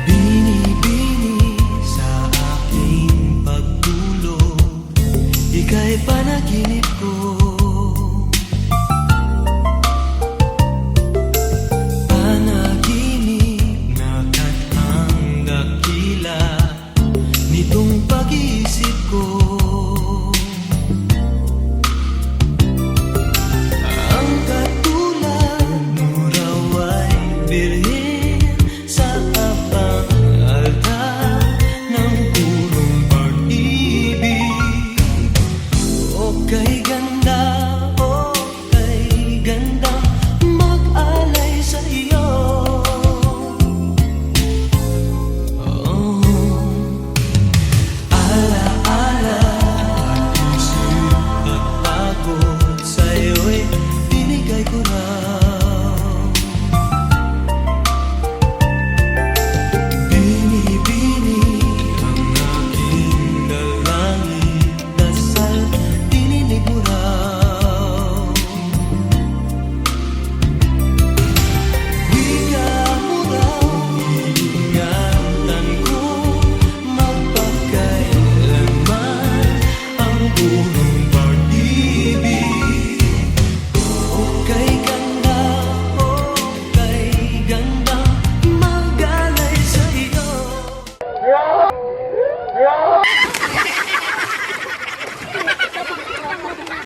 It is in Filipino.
Binibini sa aking pagtulog, ika'y panaginip ko. Panaginip na kathang dakila nitong pag-iisip ko. Ang katulad mo raw ay birhen sa abang altar ng purong pag-ibig. O kay ganda, o kay gandang mag-alay sa iyo. Oh, ala-ala at isip at pagod sa'yo'y binigay ko na.